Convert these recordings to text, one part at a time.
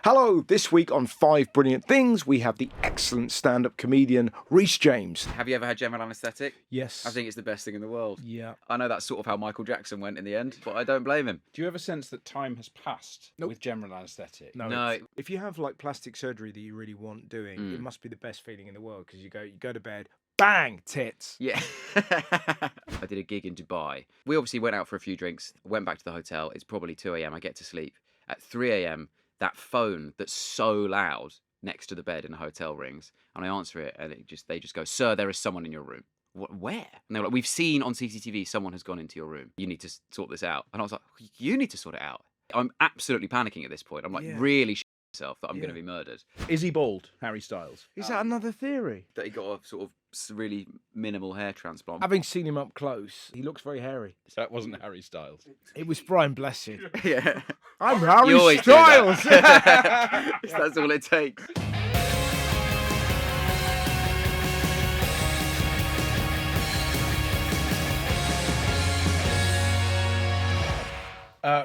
Hello, this week on 5 Brilliant Things, we have the excellent stand-up comedian Rhys James. Have you ever had general anaesthetic? Yes. I think it's the best thing in the world. Yeah. I know that's sort of how Michael Jackson went in the end, but I don't blame him. Do you ever sense that time has passed with general anaesthetic? No. If you have like plastic surgery that you really want doing, it must be the best feeling in the world because you go to bed, bang, tits. Yeah. I did a gig in Dubai. We obviously went out for a few drinks, went back to the hotel. It's probably 2 a.m. I get to sleep. At 3 a.m., that phone that's so loud next to the bed in the hotel rings, and I answer it, and they just go, "Sir, there is someone in your room." What? Where? And they're like, "We've seen on CCTV someone has gone into your room. You need to sort this out." And I was like, "You need to sort it out." I'm absolutely panicking at this point. I'm like really myself that I'm going to be murdered. Is he bald, Harry Styles? Is that another theory? That he got a sort of really minimal hair transplant. Having seen him up close, he looks very hairy. That wasn't Harry Styles. It was Brian Blessed. Yeah. I'm You Harry always do Styles. that. That's all it takes.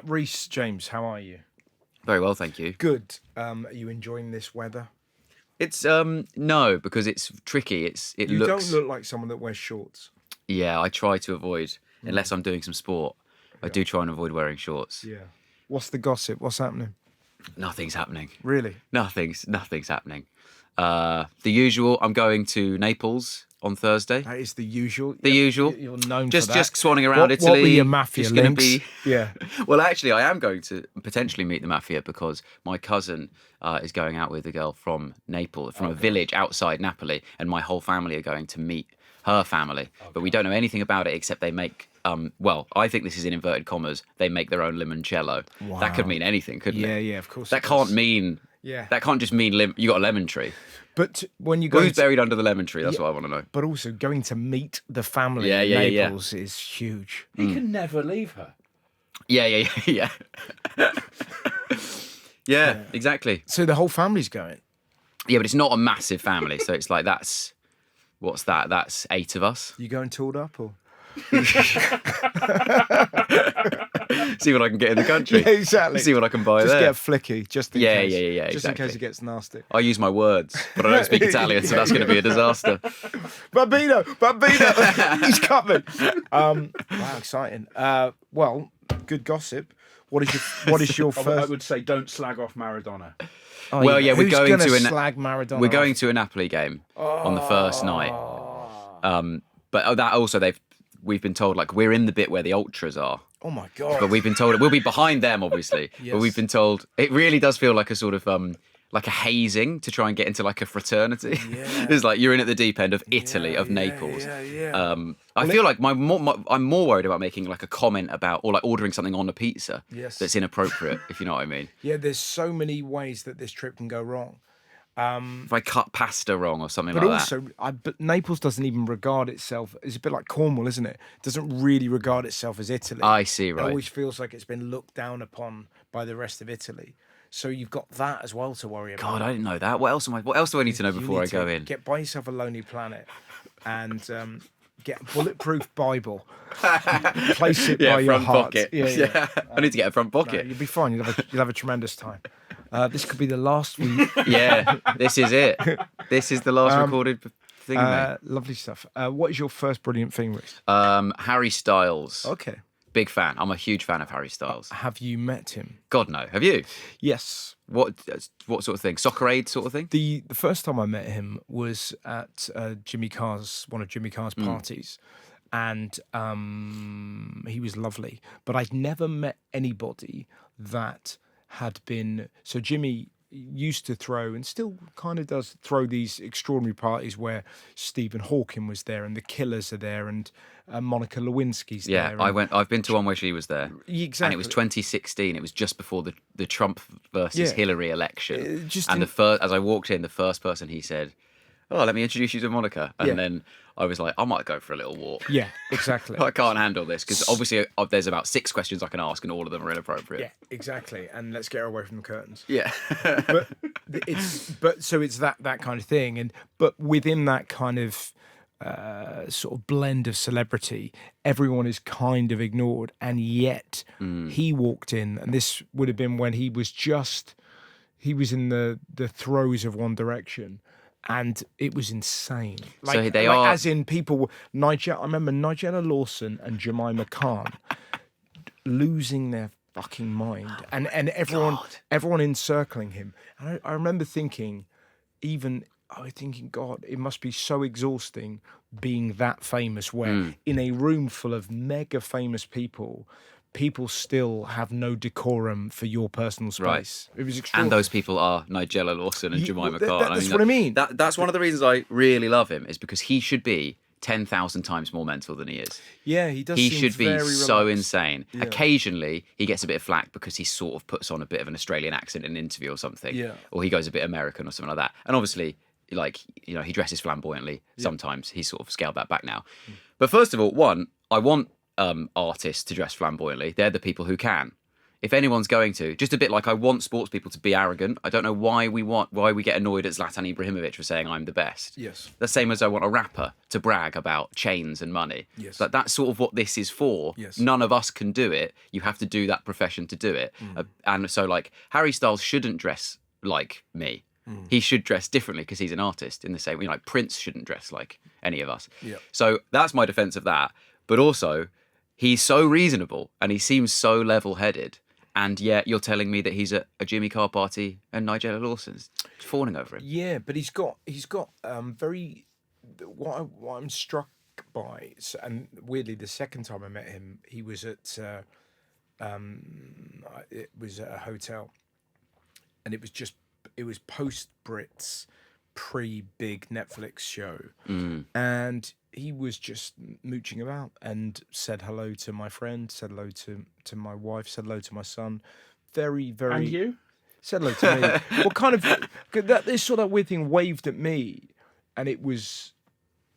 Rhys James, how are you? Very well, thank you. Good. Are you enjoying this weather? It's no, because it's tricky. It You looks. don't look like someone that wears shorts. Yeah, I try to avoid unless I'm doing some sport. I do try and avoid wearing shorts. Yeah. What's the gossip? What's happening? Nothing's happening. Really? Nothing's happening. The usual. I'm going to Naples on Thursday. That is the usual. The usual. You're known Just for that. swanning around Italy. What were your mafia Just gonna links? Yeah. Well, actually, I am going to potentially meet the mafia because my cousin is going out with a girl from Naples, from a village outside Napoli, and my whole family are going to meet her family. But we don't know anything about it except they make. Well, I think this is in inverted commas. They make their own limoncello. Wow. That could mean anything, couldn't it? Yeah, of course. That can't mean. Yeah. That can't just mean you got a lemon tree. But when you go, Who's buried under the lemon tree? That's what I want to know. but also going to meet the family Yeah, in yeah, yeah. Naples is huge. He can never leave her. Yeah. Yeah, exactly. So the whole family's going. Yeah, but it's not a massive family, so it's like what's that? That's 8 of us. You going tooled up or? See what I can get in the country. Yeah, exactly. See what I can buy Just there. get a flicky, just in case. Yeah, Just exactly. in case it gets nasty. I use my words, but I don't speak Italian, so that's going to be a disaster. Bambino, he's coming. Wow, exciting. Well, good gossip. What is your I first? would say don't slag off Maradona. Oh, Well, yeah, we're who's going gonna to slag Maradona. We're going to a Napoli game on the first night. But that also we've been told like we're in the bit where the ultras are. Oh my god! But we've been told we'll be behind them, obviously. Yes. But we've been told it really does feel like a sort of like a hazing to try and get into like a fraternity. Yeah. It's like you're in at the deep end of Italy, of Naples. Yeah. I feel like I'm more worried about making like a comment about or like ordering something on a pizza that's inappropriate, if you know what I mean. Yeah, there's so many ways that this trip can go wrong. If I cut pasta wrong or something But like also, but Naples doesn't even regard itself. It's a bit like Cornwall, isn't it? It doesn't really regard itself as Italy. I see, right. It always feels like it's been looked down upon by the rest of Italy. So you've got that as well to worry about. God, I didn't know that. What else do I need to know before I go in? Buy yourself a Lonely Planet and get a bulletproof Bible. Place it by your front heart. pocket. Yeah. I need to get a front pocket. You'll be fine. You'll have a tremendous time. This could be the last week. Yeah, this is it. This is the last recorded thing, mate. Lovely stuff. What is your first brilliant thing, Rhys? Harry Styles. Okay. Big fan. I'm a huge fan of Harry Styles. Have you met him? God, no. Have you? Yes. What sort of thing? Soccer Aid sort of thing? The first time I met him was at one of Jimmy Carr's parties, and he was lovely. But I'd never met anybody that had been. So Jimmy used to throw and still kind of does throw these extraordinary parties where Stephen Hawking was there and the Killers are there and Monica Lewinsky's there. Yeah, I've been to one where she was there. Exactly. And it was 2016. It was just before the Trump versus Hillary election. As I walked in, the first person he said, "Oh, let me introduce you to Monica." And then I was like, I might go for a little walk. Yeah, exactly. I can't handle this because obviously there's about 6 questions I can ask and all of them are inappropriate. Yeah, exactly. And let's get her away from the curtains. Yeah. But so it's that kind of thing, but within that kind of sort of blend of celebrity, everyone is kind of ignored, and yet he walked in, and this would have been when he was just he was in the throes of One Direction, and it was insane. So they are, as in people. I remember Nigella Lawson and Jemima Khan losing their fucking mind, and everyone encircling him. And I remember thinking, God, it must be so exhausting being that famous, where in a room full of mega famous people still have no decorum for your personal space. Right. It was extraordinary. and those people are Nigella Lawson and Jemima Khan. That's what I mean. That's one of the reasons I really love him, is because he should be 10,000 times more mental than he is. Yeah, he does. He seem should be very so relaxed. insane. Yeah. Occasionally, he gets a bit of flack because he sort of puts on a bit of an Australian accent in an interview or something. Yeah. Or he goes a bit American or something like that. And obviously, like, you know, he dresses flamboyantly. Sometimes he's sort of scaled that back now. But first of all, I want artists to dress flamboyantly. They're the people who can. If anyone's going to, just a bit like I want sports people to be arrogant. I don't know why we get annoyed at Zlatan Ibrahimovic for saying I'm the best. Yes. The same as I want a rapper to brag about chains and money. Yes. But that's sort of what this is for. Yes. None of us can do it. You have to do that profession to do it. And so, like, Harry Styles shouldn't dress like me. He should dress differently because he's an artist, in the same way, like Prince shouldn't dress like any of us. Yeah. So that's my defense of that. But also, he's so reasonable and he seems so level-headed. And yet you're telling me that he's at a Jimmy Carr party and Nigella Lawson's fawning over him. Yeah, but he's got very. What I'm struck by, and weirdly, the second time I met him, he was at it was at a hotel, and it was post Brits, pre big Netflix show, and he was just mooching about and said hello to my friend, said hello to my wife, said hello to my son. Very, very. And you? Said hello to me. What kind of this sort of weird thing waved at me, and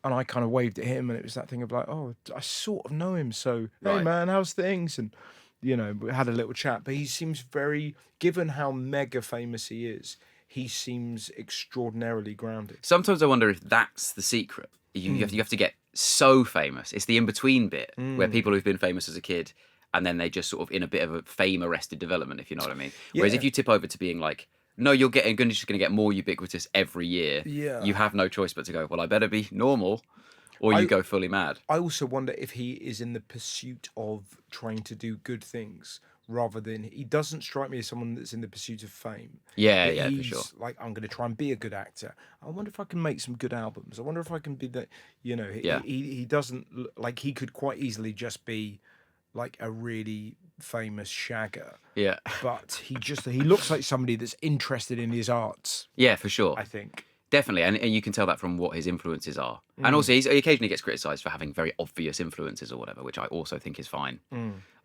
I kind of waved at him, and it was that thing of like, oh, I sort of know him, so hey Right. man, how's things? And we had a little chat. But he seems very, given how mega famous he is, he seems extraordinarily grounded. Sometimes I wonder if that's the secret. You have to get so famous. It's the in-between bit where people who've been famous as a kid and then they just sort of in a bit of a fame-arrested development, if you know what I mean. Whereas if you tip over to being like, no, you're just going to get more ubiquitous every year. Yeah. You have no choice but to go, well, I better be normal, or you go fully mad. I also wonder if he is in the pursuit of trying to do good things rather than, he doesn't strike me as someone that's in the pursuit of fame. Yeah, But yeah, for he's sure. like, I'm going to try and be a good actor. I wonder if I can make some good albums. I wonder if I can be that, he doesn't, like, he could quite easily just be like a really famous shagger. Yeah. But he looks like somebody that's interested in his arts, Yeah, for sure. I think. Definitely, and you can tell that from what his influences are. And also, he occasionally gets criticised for having very obvious influences or whatever, which I also think is fine.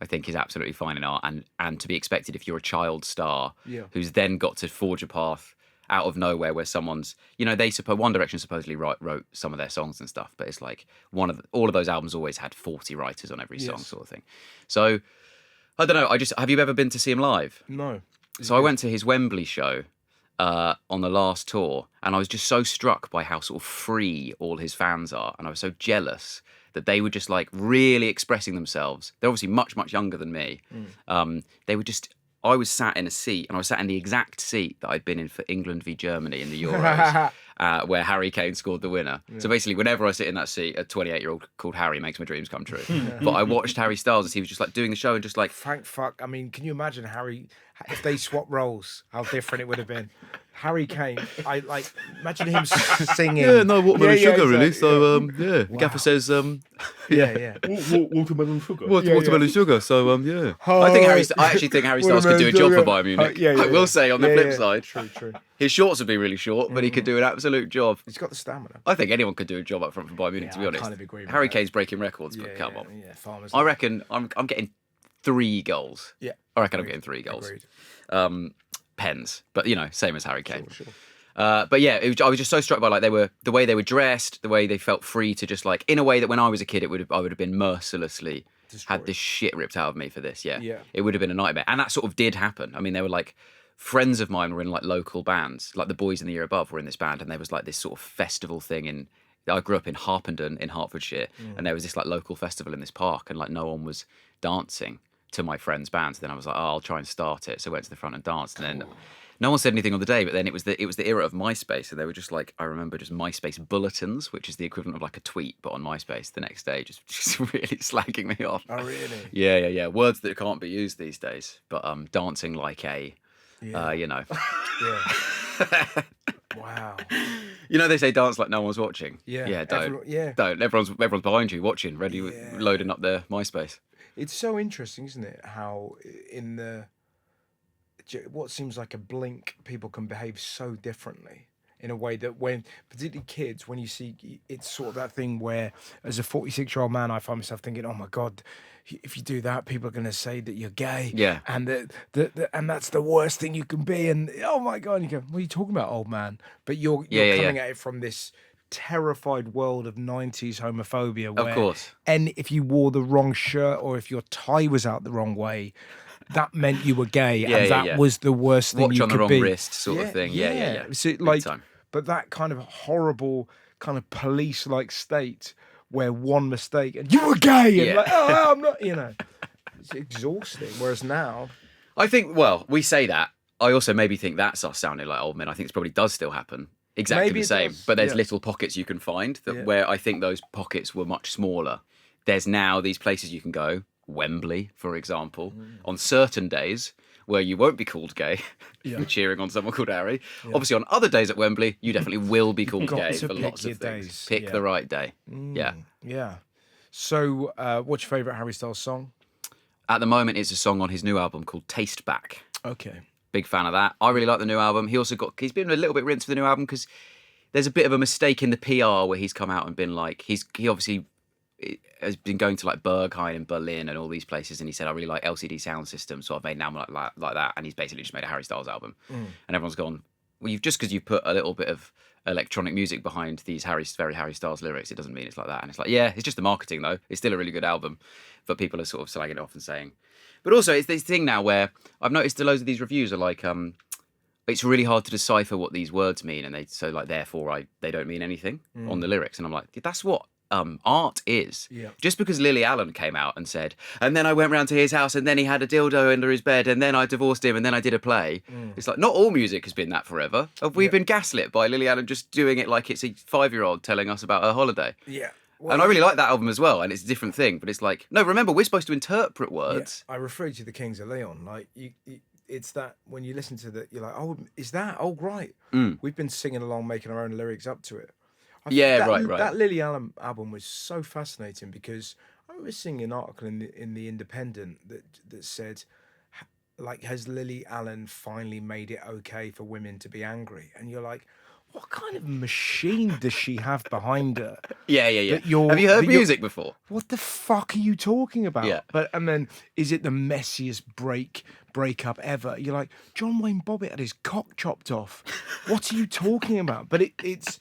I think is absolutely fine in art and to be expected if you're a child star who's then got to forge a path out of nowhere where someone's, One Direction supposedly wrote some of their songs and stuff, but it's like all of those albums always had 40 writers on every song, sort of thing. So, I don't know, have you ever been to see him live? No. So I went to his Wembley show on the last tour, and I was just so struck by how sort of free all his fans are, and I was so jealous that they were just like really expressing themselves. They're obviously much, much younger than me. I was sat in a seat, and I was sat in the exact seat that I'd been in for England v Germany in the Euros, where Harry Kane scored the winner. So basically, whenever I sit in that seat, a 28-year-old called Harry makes my dreams come true. But I watched Harry Styles as he was just like doing the show and just like... Thank fuck. I mean, can you imagine Harry, if they swap roles, how different it would have been? Harry Kane, I like, imagine him singing. Yeah, no watermelon sugar, really. exactly. So, yeah. Wow. Gaffer says, Yeah. Watermelon sugar. watermelon sugar. So, yeah. Oh, I actually think Harry Styles could do a job for Bayern Munich. I will say on the flip side. True. His shorts would be really short, but he could do an absolute job. He's got the stamina. I think anyone could do a job up front for Bayern Munich, Yeah, to be I honest. kind of agree with Harry that. Kane's breaking records, but come on. Yeah, farmers. I reckon I'm getting 3 goals. Yeah. I reckon I'm getting 3 goals. Agreed. Pens, but same as Harry Kane. Sure. But yeah, I was just so struck by like the way they were dressed, the way they felt free to just like, in a way that when I was a kid, I would have been mercilessly Destroyed. had this shit ripped out of me for this. Yeah, Yeah. It would have been a nightmare, and that sort of did happen. I mean, they were like friends of mine were in like local bands, like the Boys in the Year Above were in this band, and there was like this sort of festival thing I grew up in Harpenden in Hertfordshire, and there was this like local festival in this park, and like no one was dancing to my friend's band. So then I was like, oh, I'll try and start it. So I went to the front and danced, and then No one said anything on the day, but then it was the era of MySpace, and they were just like, I remember just MySpace bulletins, which is the equivalent of like a tweet, but on MySpace the next day, just really slagging me off. Oh, really? Yeah. Words that can't be used these days, but dancing like a, you know. Yeah. Wow. You know they say dance like no one's watching. Yeah. Don't. Yeah. Don't. Everyone's behind you watching, ready, loading up their MySpace. It's so interesting, isn't it? How what seems like a blink, people can behave so differently in a way that when, particularly kids, when you see, it's sort of that thing where, as a 46-year-old man, I find myself thinking, oh my God, if you do that, people are going to say that you're gay. Yeah. And and that's the worst thing you can be. And oh my God, and you go, what are you talking about, old man? But you're coming at it from this terrified world of 90s homophobia where, of course, and if you wore the wrong shirt or if your tie was out the wrong way, that meant you were gay, and that was the worst thing watch you on could the wrong be. wrist sort of thing. Yeah. So, Big time. but that kind of horrible kind of police-like state where one mistake and you were gay, and like, oh, I'm not, it's exhausting. Whereas now, I think, well, we say that. I also maybe think that's us sounding like old men. I think it probably does still happen. Exactly Maybe the it same. does, But there's little pockets you can find where I think those pockets were much smaller. There's now these places you can go, Wembley, for example, on certain days where you won't be called gay for cheering on someone called Harry. Obviously, on other days at Wembley, you definitely will be called gay for lots of things. Days. Pick the right day. Yeah. So, what's your favourite Harry Styles song? At the moment, it's a song on his new album called Taste Back. Okay. Big fan of that. I really like the new album. He's been a little bit rinsed for the new album because there's a bit of a mistake in the PR where he's come out and been like, he obviously has been going to like Berghain and Berlin and all these places, and he said, I really like LCD Sound System, so I've made an album like that, and he's basically just made a Harry Styles album. And everyone's gone, well, just because you've put a little bit of electronic music behind these very Harry Styles lyrics, it doesn't mean it's like that. And it's like, yeah, it's just the marketing though. It's still a really good album, but people are sort of slagging it off and saying. But also, it's this thing now where I've noticed loads of these reviews are like, it's really hard to decipher what these words mean, and therefore they don't mean anything on the lyrics. And I'm like, that's what art is. Just because Lily Allen came out and said, and then I went round to his house and then he had a dildo under his bed and then I divorced him and then I did a play. It's like, not all music has been that forever. We've been gaslit by Lily Allen just doing it like it's a 5-year-old telling us about her holiday. Well, and I really like that album as well, and it's a different thing, but it's like, no, remember, we're supposed to interpret words. I refer to the Kings of Leon, like, it's that, when you listen to that, you're like, oh, is that? Oh, right. We've been singing along, making our own lyrics up to it. Right. That Lily Allen album was so fascinating because I remember seeing an article in the Independent that said, like, has Lily Allen finally made it okay for women to be angry? And you're like, what kind of machine does she have behind her? Yeah. Have you heard music before? What the fuck are you talking about? Yeah. And then, is it the messiest breakup ever? You're like, John Wayne Bobbitt had his cock chopped off. What are you talking about? But it's...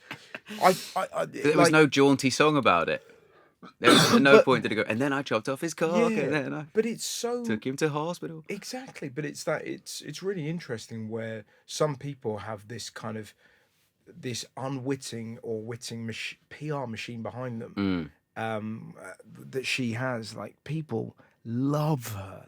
there was no jaunty song about it. There was at no point did it go, and then I chopped off his cock, and then I took him to hospital. Exactly, but it's really interesting where some people have this kind of this unwitting or witting PR machine behind them that she has. Like, people love her,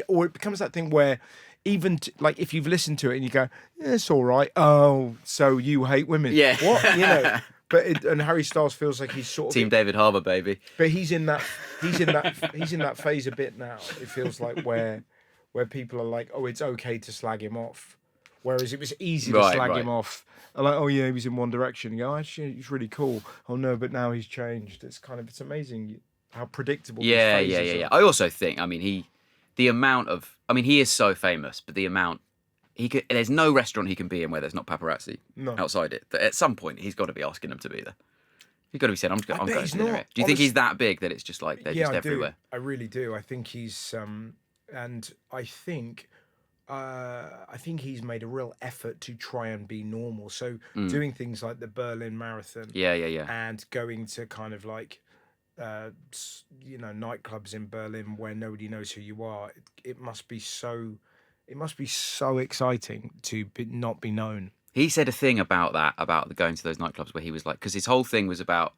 or it becomes that thing where even like if you've listened to it and you go, yeah, it's all right. Oh, so you hate women? Yeah, what But and Harry Styles feels like he's sort of Team David Harbour, baby. But he's in that phase a bit now. It feels like where people are like, oh, it's okay to slag him off, whereas it was easy to slag him off. Like, oh yeah, he was in One Direction. You go, oh, actually, he's really cool. Oh no, but now he's changed. It's amazing how predictable. Yeah. I also think, I mean, he is so famous, but the amount. There's no restaurant he can be in where there's not paparazzi outside it. That at some point he's got to be asking them to be there. He's got to be saying, "I'm going to dinner here." Do you think he's that big that it's just like they're just everywhere? I really do. I think he's, and I think he's made a real effort to try and be normal. So doing things like the Berlin Marathon, and going to kind of like, nightclubs in Berlin where nobody knows who you are. It must be so. It must be so exciting to not be known. He said a thing about that, about going to those nightclubs where he was like, because his whole thing was about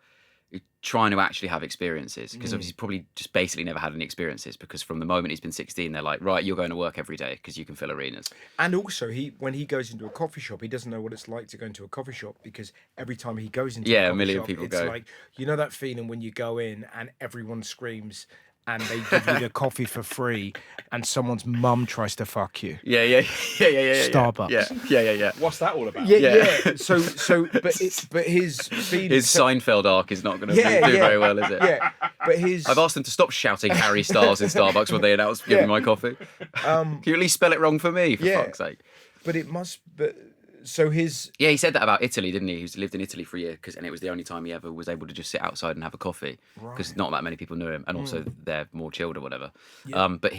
trying to actually have experiences, because obviously he's probably just basically never had any experiences, because from the moment he's been 16 they're like, right, you're going to work every day because you can fill arenas. And also, when he goes into a coffee shop, he doesn't know what it's like to go into a coffee shop, because every time he goes into a coffee million shop, people it's go. like, you know that feeling when you go in and everyone screams and they give you the coffee for free and someone's mum tries to fuck you. Yeah. Starbucks. Yeah. What's that all about? Yeah. But his feeling. His Seinfeld arc is not going to do very well, is it? Yeah, but his. I've asked them to stop shouting Harry Styles in Starbucks when they announce giving my coffee. Can you at least spell it wrong for me, for fuck's sake? But it must. So his. Yeah, he said that about Italy, didn't he? He lived in Italy for a year, and it was the only time he ever was able to just sit outside and have a coffee, because not that many people knew him, and also they're more chilled or whatever. Yeah. But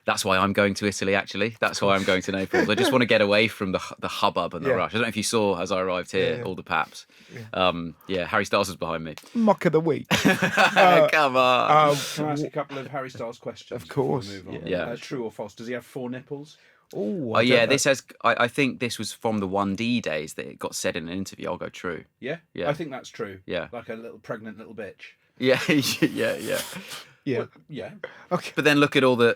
that's why I'm going to Italy, actually. That's why I'm going to Naples. I just want to get away from the hubbub and the rush. I don't know if you saw, as I arrived here, all the paps. Harry Styles was behind me. Mock of the week. Come on. Can I ask a couple of Harry Styles questions? Of course. Before we move on? Yeah. True or false? Does he have 4 nipples? Oh yeah, this has. I think this was from the 1D days that it got said in an interview. I'll go true. Yeah? I think that's true. Yeah. Like a little pregnant little bitch. Yeah. Yeah. Well, yeah. Okay. But then look at all the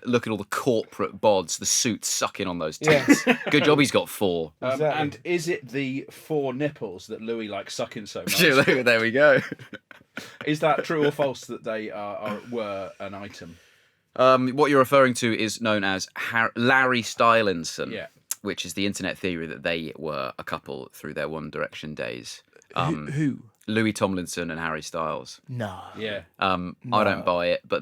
corporate bods, the suits sucking on those tits. Good job he's got 4. Exactly. And is it the 4 nipples that Louis likes sucking so much? There we go. Is that true or false that they were an item? What you're referring to is known as Larry Stylinson, which is the internet theory that they were a couple through their One Direction days. Who? Louis Tomlinson and Harry Styles. No. Yeah. I don't buy it, but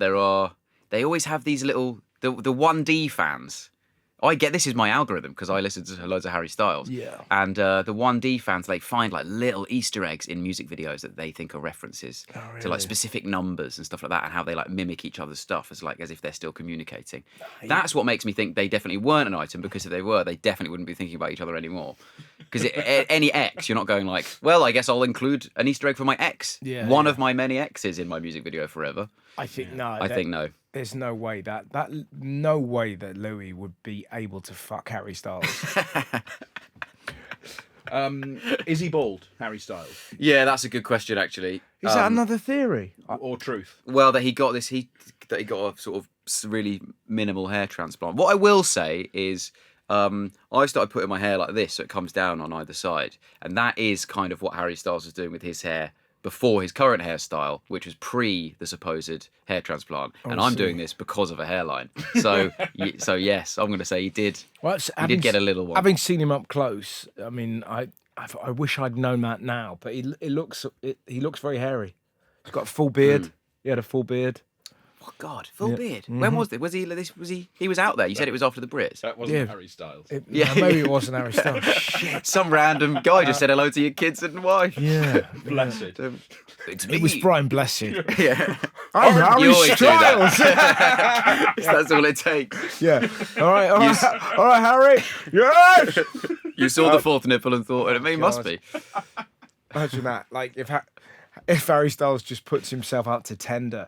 they always have these little the 1D fans. I get this is my algorithm because I listen to loads of Harry Styles. Yeah. And the 1D fans, they find like little Easter eggs in music videos that they think are references to like specific numbers and stuff like that, and how they like mimic each other's stuff as if they're still communicating. That's what makes me think they definitely weren't an item, because if they were, they definitely wouldn't be thinking about each other anymore. Because any ex, you're not going like, well, I guess I'll include an Easter egg for my ex. Yeah, One of my many exes in my music video forever. I think no. I think no. There's no way no way that Louis would be able to fuck Harry Styles. Is he bald, Harry Styles? Yeah, that's a good question, actually. Is that another theory? Or truth? Well, that he got a sort of really minimal hair transplant. What I will say is, I started putting my hair like this, so it comes down on either side, and that is kind of what Harry Styles was doing with his hair before his current hairstyle, which was pre the supposed hair transplant, and I'm doing this because of a hairline. So, yes, I'm going to say he did. Well, he did get a little one. Having seen him up close, I mean, I wish I'd known that now, but he looks very hairy. He's got a full beard. He had a full beard. Oh God, full beard. When was it? Was he? He was out there. You said it was after the Brits. That wasn't Harry Styles. Maybe it wasn't Harry Styles. Shit. Some random guy just said hello to your kids and wife. Yeah. Blessed. It's me. It was Brian Blessed. Yeah. I'm Harry You always do Styles. That's all it takes. Yeah. All right, Harry. Yes. You saw the 4th nipple and thought, it must be. Imagine that. Like if Harry Styles just puts himself out to tender,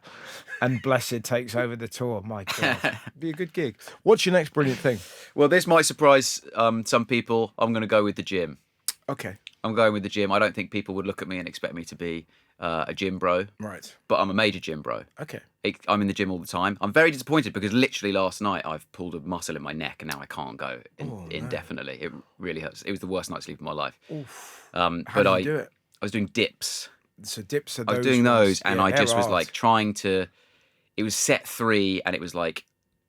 and Blessed takes over the tour, my God, be a good gig. What's your next brilliant thing? Well, this might surprise some people. I'm going to go with the gym. Okay. I'm going with the gym. I don't think people would look at me and expect me to be a gym bro. Right. But I'm a major gym bro. Okay. I'm in the gym all the time. I'm very disappointed because literally last night I've pulled a muscle in my neck and now I can't go indefinitely. It really hurts. It was the worst night's sleep of my life. Oof. How do you do it? I was doing dips. So dips are I those was doing ones. those, and Yeah, I just they're was hard. like trying to. It was set 3, and it was like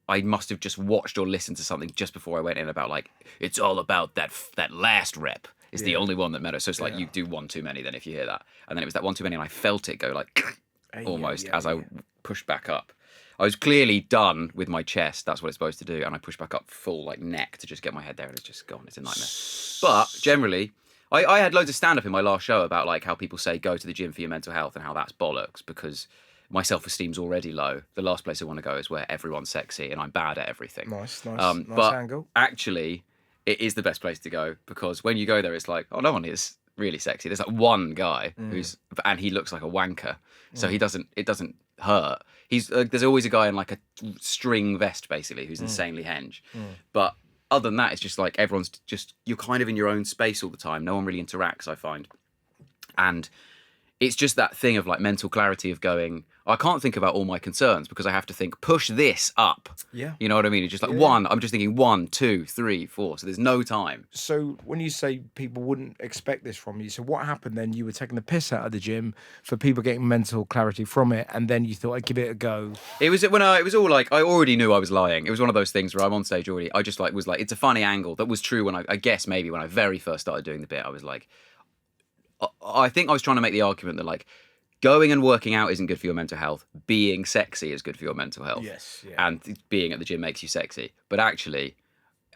I must have just watched or listened to something just before I went in about like it's all about that last rep is the only one that matters. So it's like you do one too many then if you hear that, and then it was that one too many, and I felt it go like almost as I pushed back up. I was clearly done with my chest. That's what it's supposed to do, and I pushed back up full like neck to just get my head there, and it's just gone. It's a nightmare. But generally. I had loads of stand-up in my last show about like how people say go to the gym for your mental health and how that's bollocks because my self-esteem's already low. The last place I want to go is where everyone's sexy and I'm bad at everything. Nice but angle. Actually, it is the best place to go because when you go there, it's like, oh, no one is really sexy. There's like one guy and he looks like a wanker, so it doesn't hurt. There's always a guy in like a string vest basically who's insanely henge, but. Other than that, it's just like everyone's just, you're kind of in your own space all the time. No one really interacts, I find. And it's just that thing of like mental clarity of going, I can't think about all my concerns because I have to think, push this up. Yeah. You know what I mean? It's just like one, I'm just thinking 1, 2, 3, 4. So there's no time. So when you say people wouldn't expect this from you, so what happened then? You were taking the piss out of the gym for people getting mental clarity from it, and then you thought, I'd give it a go. It was it was all like, I already knew I was lying. It was one of those things where I'm on stage already. I just like was like, it's a funny angle. That was true when I guess maybe when I very first started doing the bit, I was like, I think I was trying to make the argument that like, going and working out isn't good for your mental health. Being sexy is good for your mental health. Yes, yeah. And being at the gym makes you sexy. But actually,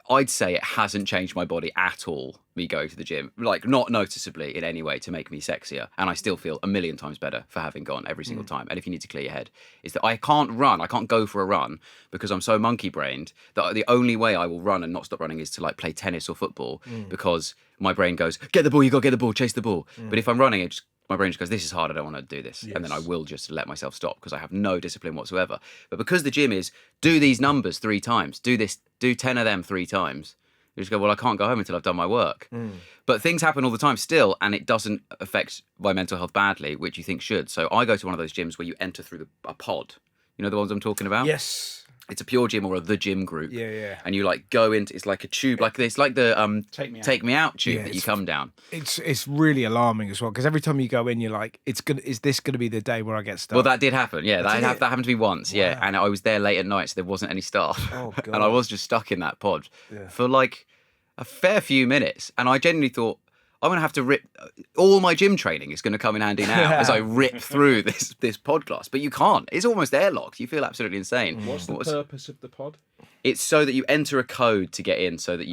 I'd say it hasn't changed my body at all, me going to the gym. Like, not noticeably in any way to make me sexier. And I still feel a million times better for having gone every single time. And if you need to clear your head, is that I can't run. I can't go for a run because I'm so monkey-brained that the only way I will run and not stop running is to, like, play tennis or football because my brain goes, get the ball, you got to get the ball, chase the ball. But if I'm running, my brain just goes, this is hard, I don't want to do this. And then I will just let myself stop because I have no discipline whatsoever. But because the gym is, do these numbers 3 times, do 10 of them 3 times, you just go, well, I can't go home until I've done my work. But things happen all the time still, and it doesn't affect my mental health badly, which you think should. So I go to one of those gyms where you enter through a pod. You know the ones I'm talking about? Yes. It's a pure gym or the gym group. Yeah. And you like go into, it's like a tube, like this, like the Take Me Out tube that you come down. It's really alarming as well because every time you go in, you're like, is this going to be the day where I get stuck? Well, that did happen. Yeah, that happened to me once. Wow. Yeah, and I was there late at night, so there wasn't any staff. Oh, God. And I was just stuck in that pod for like a fair few minutes, and I genuinely thought, I'm going to have to rip, all my gym training is going to come in handy now as I rip through this pod glass. But you can't. It's almost airlocked. You feel absolutely insane. What's the purpose of the pod? It's so that you enter a code to get in, so that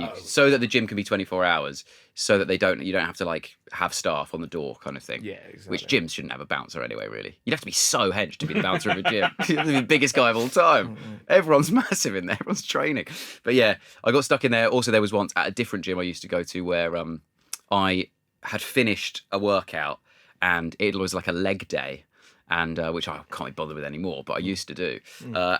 the gym can be 24 hours, so that you don't have to like have staff on the door kind of thing. Yeah, exactly. Which gyms shouldn't have a bouncer anyway, really. You'd have to be so hench to be the bouncer of a gym. You'd have to be the biggest guy of all time. Everyone's massive in there. Everyone's training. But yeah, I got stuck in there. Also, there was once at a different gym I used to go to where I had finished a workout and it was like a leg day, and which I can't be bothered with anymore, but I used to do.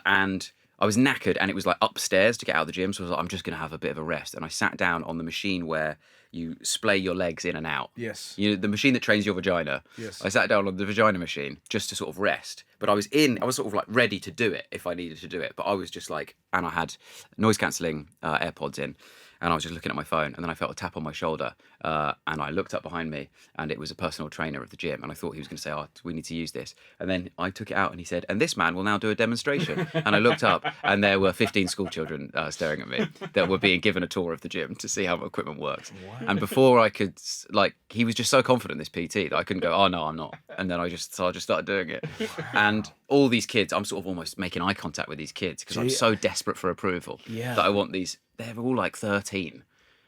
And I was knackered, and it was like upstairs to get out of the gym, so I was like, I'm just going to have a bit of a rest. And I sat down on the machine where you splay your legs in and out. Yes. You know, the machine that trains your vagina. Yes. I sat down on the vagina machine just to sort of rest. But I was sort of like ready to do it if I needed to do it. But I was just like, and I had noise cancelling AirPods in. And I was just looking at my phone, and then I felt a tap on my shoulder, and I looked up behind me, and it was a personal trainer of the gym, and I thought he was going to say, oh, we need to use this. And then I took it out, and he said, and this man will now do a demonstration. And I looked up, and there were 15 school children staring at me that were being given a tour of the gym to see how my equipment works. Wow. And before I could, like, he was just so confident, this PT, that I couldn't go, oh, no, I'm not. And then I just started doing it. Wow. And all these kids, I'm sort of almost making eye contact with these kids because I'm so desperate for approval that I want these. They're all like 13,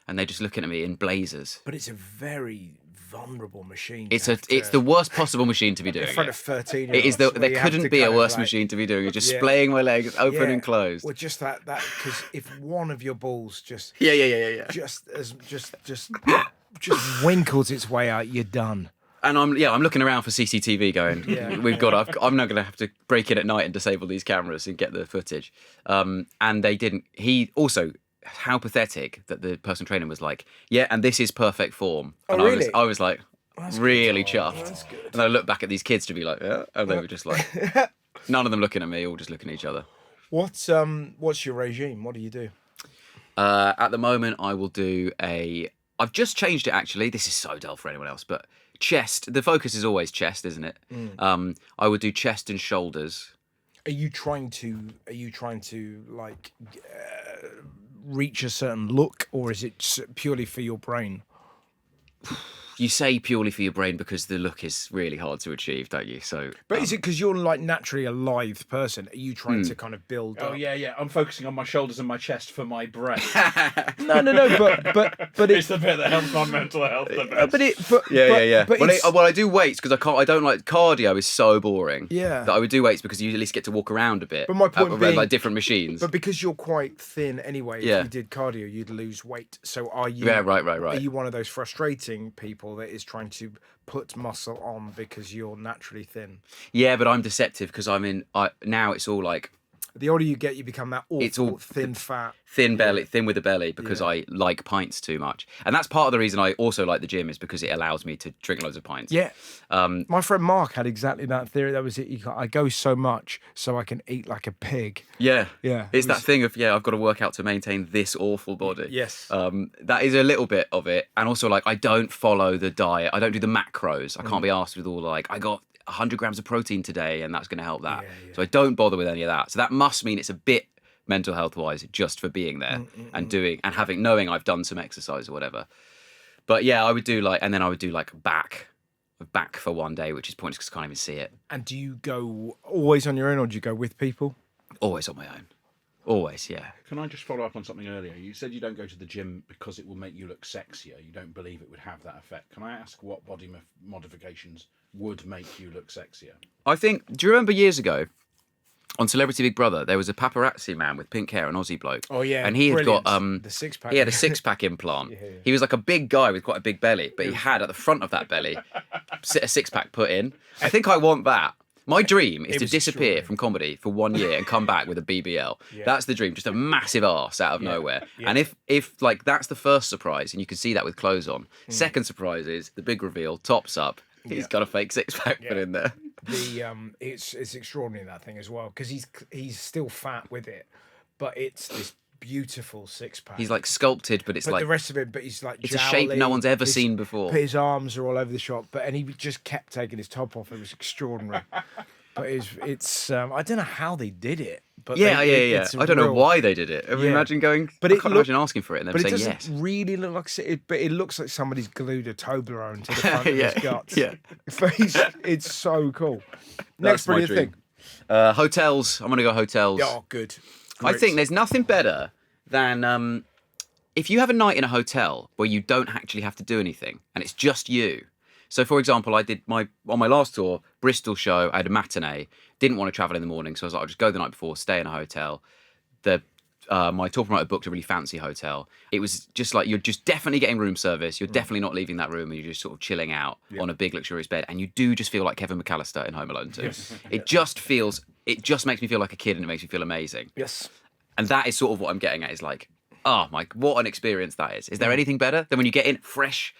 and they're just looking at me in blazers. But it's a very vulnerable machine. It's the worst possible machine to be doing. In front of 13. It is there couldn't be a worse machine to be doing it. Just splaying my legs open and closed. Well, just that because if one of your balls just just winkles its way out, you're done. And I'm looking around for CCTV going, I'm not going to have to break in at night and disable these cameras and get the footage. And they didn't. He also, how pathetic that the personal trainer was like, yeah, and this is perfect form. And really? I was like, that's really good. chuffed. That's good. And I looked back at these kids to be like, yeah, and they were just like, none of them looking at me, all just looking at each other. What's your regime? What do you do? At the moment, I will do I've just changed it actually. This is so dull for anyone else, but chest. The focus is always chest, isn't it? I would do chest and shoulders. Are you trying to like reach a certain look, or is it purely for your brain? You say purely for your brain because the look is really hard to achieve, don't you? So, but is it because you're like naturally a lithe person? Are you trying to kind of build? Oh yeah. I'm focusing on my shoulders and my chest for my brain. No. But it's the bit that helps my mental health the best. Yeah. But I do weights because I don't like cardio. Is so boring. Yeah. That I would do weights because you at least get to walk around a bit. But my point being, like different machines. But because you're quite thin anyway, if you did cardio, you'd lose weight. So are you? Yeah, right. Are you one of those frustrating people that is trying to put muscle on because you're naturally thin? Yeah, but I'm deceptive because now it's all like The older you get, you become that awful, It's all thin, fat. thin belly, thin with the belly, because Yeah. I like pints too much, and that's part of the reason I also like the gym is because it allows me to drink loads of pints. Yeah. My friend Mark had exactly that theory. That was it. I go so much so I can eat like a pig. Yeah, Yeah, It's it that was- thing of I've got to work out to maintain this awful body. Yes. That is a little bit of it, and also like I don't follow the diet. I don't do the macros. I can't be asked with all like I got 100 grams of protein today, and that's going to help that. So I don't bother with any of that. So that must mean it's a bit mental health wise just for being there and doing and having knowing I've done some exercise or whatever. But yeah, I would do like, and then I would do like back for one day, which is pointless because I can't even see it. And do you go always on your own, or do you go with people? Always on my own. Always, yeah. Can I just follow up on something earlier? You said you don't go to the gym because it will make you look sexier. You don't believe it would have that effect. Can I ask what body modifications would make you look sexier? I think, do you remember years ago on Celebrity Big Brother, there was a paparazzi man with pink hair, an Aussie bloke. Oh, yeah, And he had got brilliant. The six-pack. He had a six-pack implant. He was like a big guy with quite a big belly, but he had at the front of that belly a six-pack put in. I think I want that. My dream is It to was disappear extraordinary. from comedy for 1 year and come back with a BBL. That's the dream, just a massive arse out of nowhere. And if like that's the first surprise, and you can see that with clothes on. Second surprise is the big reveal, tops up. He's got a fake six-pack put in there. It's extraordinary, that thing as well, because he's still fat with it, but it's this beautiful six-pack. He's like sculpted, but it's But like the rest of it, but he's like it's a shape no jowly. one's ever seen before. His arms are all over the shop, and he just kept taking his top off. It was extraordinary. But it's I don't know how they did it. But Yeah. it's I don't know real- why they did it. I mean, Yeah. imagine going. But I it can't look- imagine asking for it and But them it saying doesn't yes. really look like it. But it looks like somebody's glued a Toblerone to the front of Yeah, his guts. yeah. It's so cool. That's Next my brilliant dream. thing. Hotels. I'm gonna go hotels. Oh, good. I Great. think there's nothing better than if you have a night in a hotel where you don't actually have to do anything and it's just you. So, for example, I did on my last tour, Bristol show. I had a matinee. Didn't want to travel in the morning, so I was like, I'll just go the night before, stay in a hotel. My tour promoter booked a really fancy hotel. It was just like you're just definitely getting room service. You're definitely not leaving that room, and you're just sort of chilling out on a big luxurious bed. And you do just feel like Kevin McAllister in Home Alone 2. It just makes me feel like a kid, and it makes me feel amazing. Yes. And that is sort of what I'm getting at. Is like, oh my, what an experience that is. Is there anything better than when you get in fresh,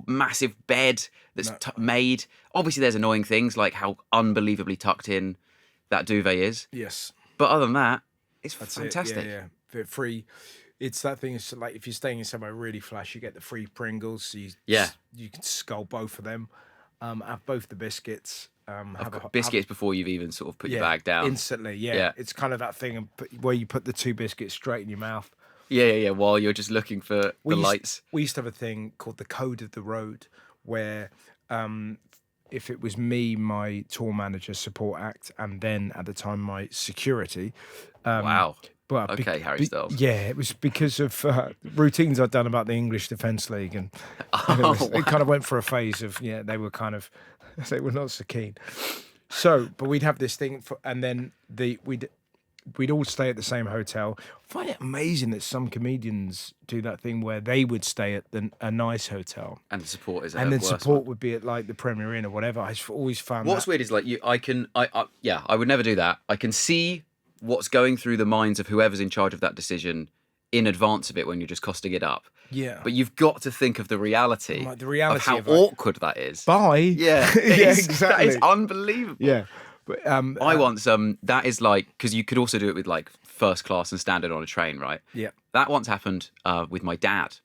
massive bed that's made? Obviously, there's annoying things like how unbelievably tucked in that duvet is. Yes. But other than that, it's That's fantastic. It. Yeah. Free. It's that thing. It's like if you're staying in somewhere really flash, you get the free Pringles. So you can skull both of them. Have both the biscuits. I've got biscuits before you've even sort of put your bag down. Instantly. Yeah. Yeah. It's kind of that thing where you put the two biscuits straight in your mouth. Yeah. While you're just looking for the lights. We used to have a thing called the Code of the Road, where if it was me, my tour manager, support act, and then at the time my security. Wow. But Okay, Harry Styles. Yeah, it was because of routines I'd done about the English Defence League, and it kind of went for a phase of they were not so keen. So, but we'd have this thing, and then we'd all stay at the same hotel. I find it amazing that some comedians do that thing where they would stay at a nice hotel, And the support is and then worse support one. would be at like the Premier Inn or whatever. I've always found What's that. weird is like I would never do that. I can see what's going through the minds of whoever's in charge of that decision in advance of it when you're just costing it up. Yeah. But you've got to think of the reality, Like, the reality of how of, like, awkward that is. Bye. Yeah, Yeah, That exactly. is unbelievable. Yeah. But I once that is like because you could also do it with like first class and standard on a train, right? Yeah. That once happened with my dad.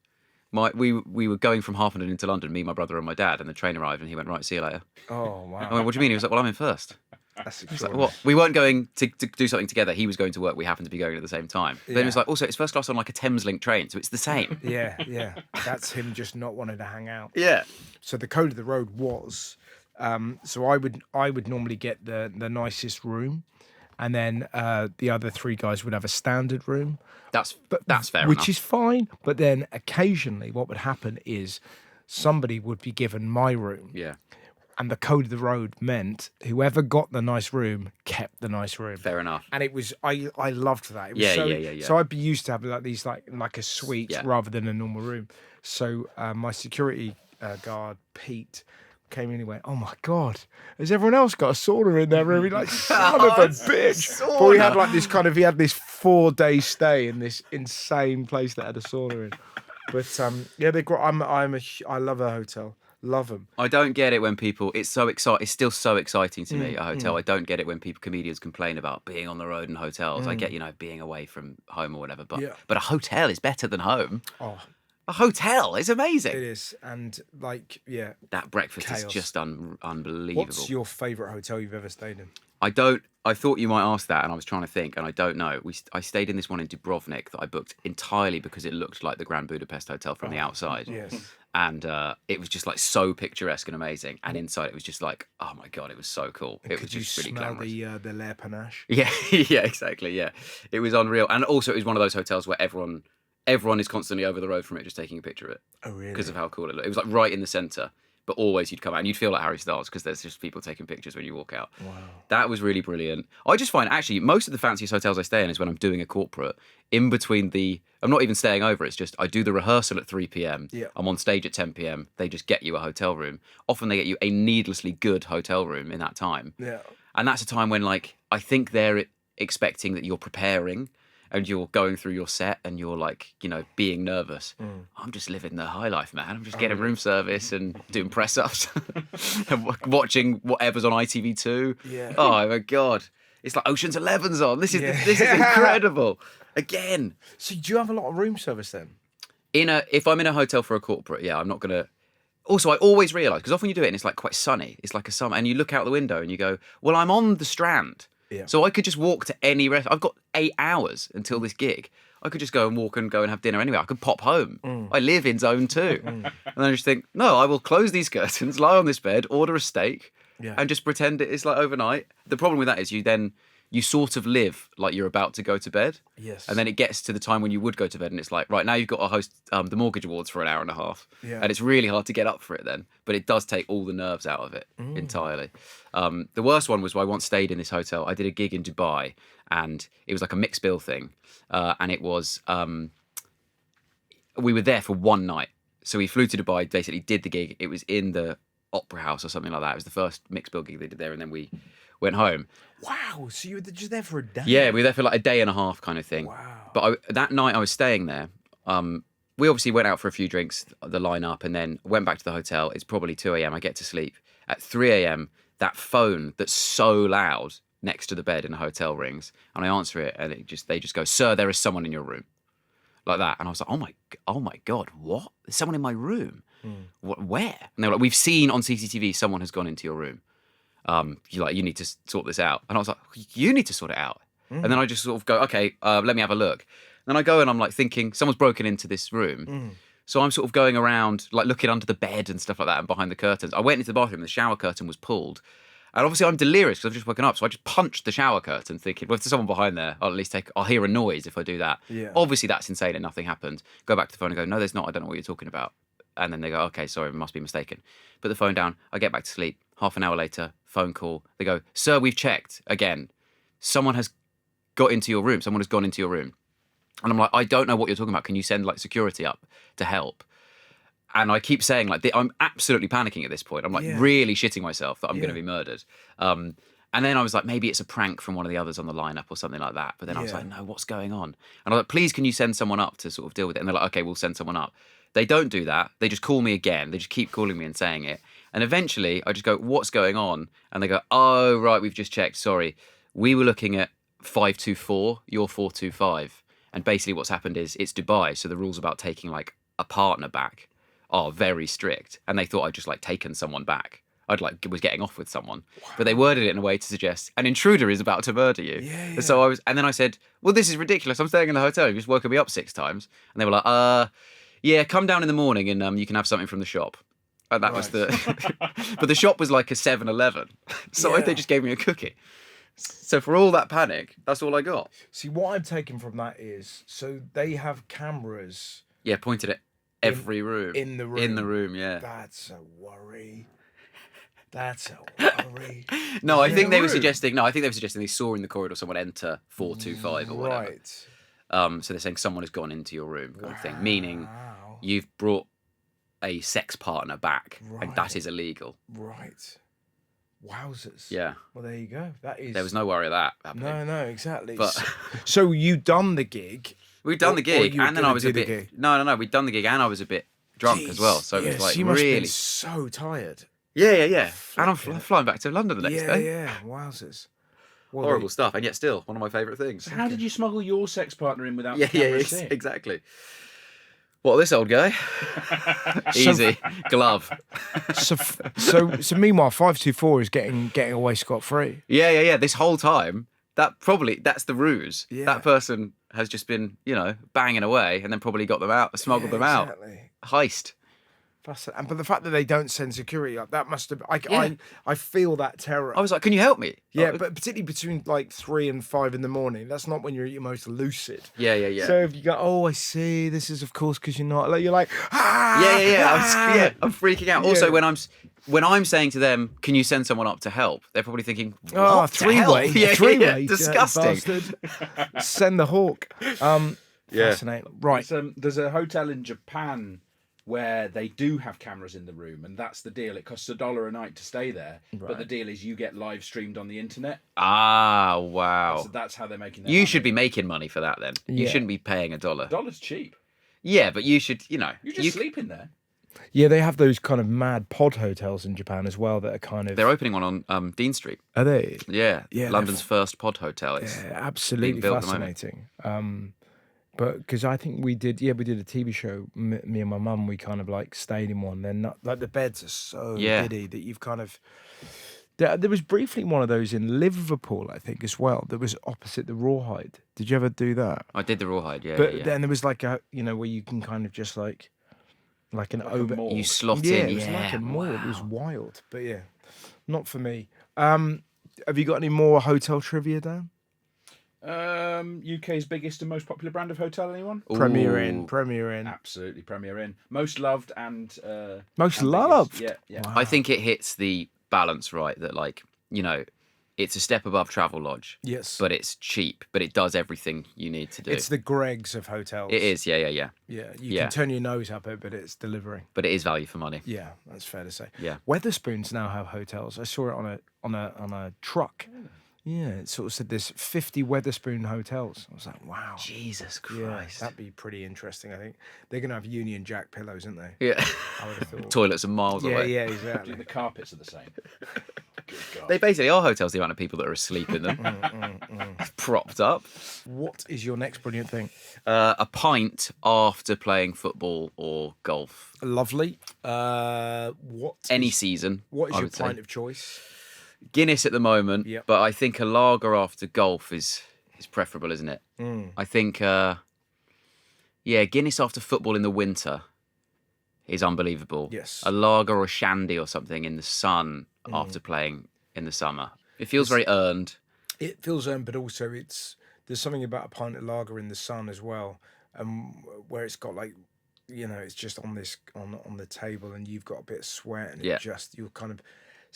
We were going from Harpenden into London, me, my brother, and my dad, and the train arrived, and he went, "Right, see you later." Oh wow. I went, "What do you mean?" He was like, "Well, I'm in first." That's It's like, extraordinary. what? We weren't going to do something together. He was going to work. We happened to be going at the same time. Then it was like, also, it's first class on like a Thameslink train, so it's the same. Yeah. That's him just not wanting to hang out. Yeah. So the Code of the Road was, so I would normally get the nicest room, and then the other three guys would have a standard room. That's fair Which enough. is fine, but then occasionally what would happen is somebody would be given my room. Yeah. And the Code of the Road meant whoever got the nice room kept the nice room. Fair enough. And it was I loved that. It was Yeah, so, yeah. So I'd be used to having like these like a suite Yeah. rather than a normal room. So my security guard Pete came in and went, "Oh my God, has everyone else got a sauna in their room?" He's like, "Son of a bitch!" But we had like this he had this 4-day stay in this insane place that had a sauna in. But yeah, they're great. I love a hotel. Love them. I don't get it when people. It's so exciting. It's still so exciting to me. A hotel. I don't get it when comedians complain about being on the road in hotels. I get being away from home or whatever. But a hotel is better than home. Oh, a hotel is amazing. It is, and that breakfast chaos. is just unbelievable. What's your favourite hotel you've ever stayed in? I thought you might ask that, and I was trying to think, and I don't know. I stayed in this one in Dubrovnik that I booked entirely because it looked like the Grand Budapest Hotel from the outside. Yes. And it was just like so picturesque and amazing. And inside it was just like, oh my God, it was so cool. It was just really glamorous. The l'air panache? Yeah, yeah, exactly. Yeah, it was unreal. And also, it was one of those hotels where everyone is constantly over the road from it, just taking a picture of it. Oh, really? Because of how cool it looked. It was like right in the centre. But always you'd come out and you'd feel like Harry Styles because there's just people taking pictures when you walk out. Wow. That was really brilliant. I just find actually most of the fanciest hotels I stay in is when I'm doing a corporate. In between I'm not even staying over. It's just I do the rehearsal at 3 p.m. Yeah. I'm on stage at 10 p.m. They just get you a hotel room. Often they get you a needlessly good hotel room in that time. Yeah. And that's a time when like I think they're expecting that you're preparing and you're going through your set and you're like, being nervous. I'm just living the high life, man. I'm just getting room service and doing press ups and watching whatever's on ITV2. Yeah. Oh my God. It's like Ocean's 11's on. This is incredible. Again. So do you have a lot of room service then? If I'm in a hotel for a corporate, I'm not going to. Also, I always realise, because often you do it and it's like quite sunny. It's like a summer. And you look out the window and you go, well, I'm on the Strand. Yeah. So I could just walk to any restaurant. I've got 8 hours until this gig. I could just go and have dinner anywhere. I could pop home. I live in zone 2. And then I just think, no, I will close these curtains, lie on this bed, order a steak, and just pretend it's like overnight. The problem with that is you sort of live like you're about to go to bed. Yes. And then it gets to the time when you would go to bed and it's like, right, now you've got to host the mortgage awards for an hour and a half. Yeah. And it's really hard to get up for it then. But it does take all the nerves out of it entirely. The worst one was I once stayed in this hotel. I did a gig in Dubai and it was like a mixed bill thing. And it was, we were there for one night. So we flew to Dubai, basically did the gig. It was in the Opera House or something like that. It was the first mixed bill gig they did there. And then we went home. Wow, so you were just there for a day? Yeah, we were there for like a day and a half kind of thing. Wow. But that night I was staying there, we obviously went out for a few drinks, the line-up, and then went back to the hotel. It's probably 2 a.m. I get to sleep. At 3 a.m, that phone that's so loud next to the bed in the hotel rings, and I answer it, and they just go, "Sir, there is someone in your room." Like that. And I was like, oh my God, what? There's someone in my room? Where? And they were like, "We've seen on CCTV someone has gone into your room. You need to sort this out." And I was like, "You need to sort it out." And then I just sort of go, "Okay, let me have a look." And then I go and I'm like thinking someone's broken into this room. So I'm sort of going around like looking under the bed and stuff like that and behind the curtains. I went into the bathroom and the shower curtain was pulled. And obviously I'm delirious because I've just woken up. So I just punched the shower curtain thinking, well, if there's someone behind there, I'll hear a noise if I do that. Yeah. Obviously that's insane and nothing happened. Go back to the phone and go, "No, there's not. I don't know what you're talking about." And then they go, "Okay, sorry, I must be mistaken." Put the phone down. I get back to sleep. Half an hour later, phone call. They go, "Sir, we've checked again. Someone has got into your room. Someone has gone into your room." And I'm like, "I don't know what you're talking about. Can you send like security up to help?" And I keep saying like, I'm absolutely panicking at this point. I'm like really shitting myself that I'm going to be murdered. And then I was like, maybe it's a prank from one of the others on the lineup or something like that. But then I was like, no, what's going on? And I was like, "Please, can you send someone up to sort of deal with it?" And they're like, "Okay, we'll send someone up." They don't do that. They just call me again. They just keep calling me and saying it. And eventually I just go, "What's going on?" And they go, "Oh, right, we've just checked. Sorry. We were looking at 524, you're 425. And basically what's happened is it's Dubai. So the rules about taking like a partner back are very strict. And they thought I'd just like taken someone back. Was getting off with someone. Wow. But they worded it in a way to suggest an intruder is about to murder you." Yeah. And so and then I said, "Well, this is ridiculous. I'm staying in the hotel. You've just woken me up 6 times." And they were like, "Yeah, come down in the morning and you can have something from the shop." And that was but the shop was like a 7-Eleven. So they just gave me a cookie. So for all that panic, that's all I got. See, what I'm taking from that is, so they have cameras. Yeah, pointed at every room. In the room. In the room, yeah. That's a worry. That's a worry. No, I think they were suggesting they saw in the corridor someone enter 425 or whatever. Right. So they're saying someone has gone into your room kind of thing, meaning you've brought a sex partner back, and that is illegal. Right. Wowzers. Yeah. Well, there you go. That is. There was no worry of that happening. No, exactly. But So you done the gig. we'd done Or- the or gig, you were and then gonna I was do a the bit. gig? No. We'd done the gig, and I was a bit drunk as well. So it was Yes, like you must have really. been so tired. Yeah. And I'm flying back to London the next day. Yeah. Wowzers. Well, Horrible stuff, and yet still one of my favourite things. How did you smuggle your sex partner in without Yeah, the camera seeing? exactly. What, this old guy? Easy glove. So meanwhile, 524 is getting away scot free. Yeah. This whole time, that's the ruse. Yeah. That person has just been, banging away, and then probably got them out, smuggled them out. Exactly. Heist. Fascinating. But the fact that they don't send security up, that must have. Yeah. I feel that terror. I was like, "Can you help me?" Yeah, Oh, but particularly between like 3 and 5 in the morning, that's not when you're at your most lucid. Yeah. So if you go, oh, I see, this is of course because you're not. Like, you're like, ah, Yeah. I'm freaking out. Yeah. Also, when I'm saying to them, "Can you send someone up to help?" They're probably thinking, "What? oh, to help?" three-way, Yeah, three-way, disgusting. bastard. Send the hawk. Yeah. Fascinating. Right. There's a hotel in Japan where they do have cameras in the room, and that's the deal. It costs $1 a night to stay there, but the deal is you get live streamed on the internet. Ah, wow. So that's how they're making their You money. should be making money for that then. You Yeah. shouldn't be paying $1. $1's cheap. Yeah, but you should, You just sleep in there. Yeah, they have those kind of mad pod hotels in Japan as well that are kind of. They're opening one on Dean Street. Are they? Yeah, Yeah, London's first pod hotel. It's Yeah, absolutely being built at the moment. fascinating. But because I think we did a TV show. Me and my mum, we kind of like stayed in one. They're not like the beds are so Yeah. giddy that you've kind of. There was briefly one of those in Liverpool, I think, as well. That was opposite the Rawhide. Did you ever do that? I did the Rawhide, yeah. But yeah. then there was like a where you can kind of just like an a over. morgue. You slot Yeah, in, it was yeah. like a morgue. It was wow. wild, but yeah, not for me. Have you got any more hotel trivia, Dan? UK's biggest and most popular brand of hotel, anyone? Premier Ooh. Inn. Absolutely, Premier Inn. Most loved and Most and loved. biggest. Yeah. Wow. I think it hits the balance right that, like, it's a step above Travelodge, Yes, but it's cheap, but it does everything you need to do. it's the Greggs of hotels. It is, yeah. Yeah, you Yeah. can turn your nose up it, but it's delivering. But it is value for money. Yeah, that's fair to say. Yeah. Weatherspoons now have hotels. I saw it on a truck. Yeah, it sort of said there's 50 Weatherspoon hotels. I was like, wow. Jesus Yeah, Christ. that'd be pretty interesting. I think they're gonna have Union Jack pillows, aren't they? Yeah. I would have thought. Toilets are miles Yeah, away. yeah, Do exactly. the carpets are the same? Good God. They basically are hotels, the amount of people that are asleep in them. Propped up. What is your next brilliant thing? A pint after playing football or golf. Lovely. Any season. What is I your would say. pint of choice? Guinness at the moment, Yep. but I think a lager after golf is preferable, isn't it? I think, Guinness after football in the winter is unbelievable. Yes. A lager or shandy or something in the sun after playing in the summer. It feels very earned. It feels but also there's something about a pint of lager in the sun as well, where it's got like, it's just on the table and you've got a bit of sweat and Yeah. you're kind of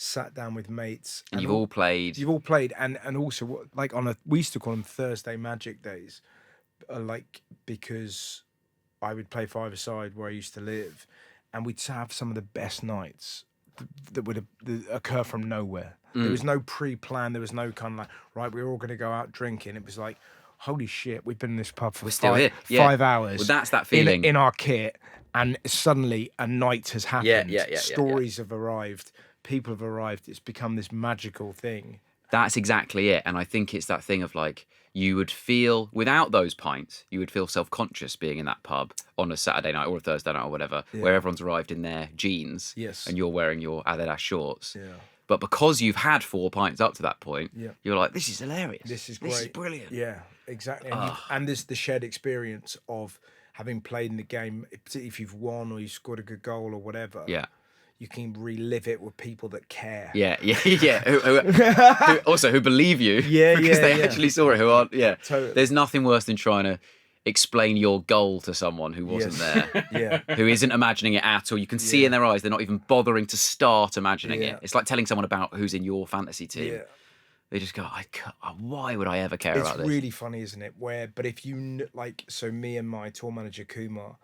sat down with mates And you've all played. You've all played, and also like we used to call them Thursday Magic days, because I would play five-a-side where I used to live, and we'd have some of the best nights that would occur from nowhere. There was no pre-plan. There was no kind of like, right, we're all going to go out drinking. It was like, holy shit, we've been in this pub for We're still here. Yeah. 5 hours. Well, that's that feeling. in our kit, and suddenly a night has happened. Yeah. Stories have arrived. People have arrived. It's become this magical thing. That's exactly it. And I think it's that thing of like, you would feel, without those pints, you would feel self-conscious being in that pub on a Saturday night or a Thursday night or whatever, where everyone's arrived in their jeans Yes. and you're wearing your Adidas shorts. Yeah. But because you've had 4 pints up to that point, Yeah. you're like, this is hilarious. This is great. This is brilliant. Yeah, exactly. And there's the shared experience of having played in the game, particularly if you've won or you scored a good goal or whatever. Yeah. You can relive it with people that care. Yeah. Who believe you. Yeah, because they yeah. actually saw it. Who aren't. Yeah. Totally. There's nothing worse than trying to explain your goal to someone who wasn't there. Yeah. Who isn't imagining it at all. You can see in their eyes they're not even bothering to start imagining Yeah. it. It's like telling someone about who's in your fantasy team. Yeah. They just go, why would I ever care It's about this? really funny, isn't it? But if you so me and my tour manager Kumar,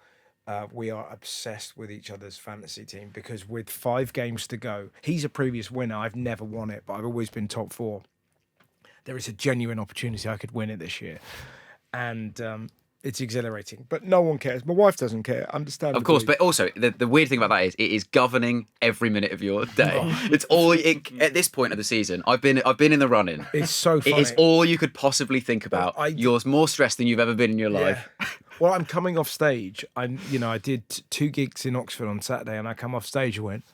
we are obsessed with each other's fantasy team because with 5 games to go, he's a previous winner. I've never won it, but I've always been top 4. There is a genuine opportunity I could win it this year. And it's exhilarating, but no one cares. My wife doesn't care, understandably. Of course, but also the weird thing about that is it is governing every minute of your day. It's all at this point of the season. I've been in the running. It's so funny. It is all you could possibly think about. Well, You're more stressed than you've ever been in your life. Well, I'm coming off stage. I did 2 gigs in Oxford on Saturday, and I come off stage and went,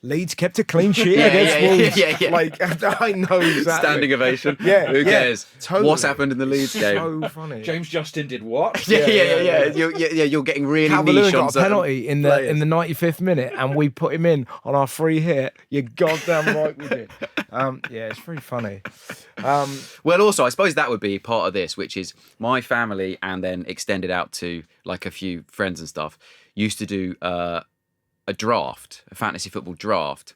Leeds kept a clean sheet against Wolves. Yeah. Like, I know exactly. Standing ovation. Yeah. Who cares? Totally. What's happened in the Leeds game? So funny. James Justin did what? Yeah. You're getting really niche on got a penalty in the 95th minute, and we put him in on our free hit. You're goddamn right we did. It's very funny. Well, also, I suppose that would be part of this, which is my family, and then extended out to like a few friends and stuff, used to do a draft, a fantasy football draft,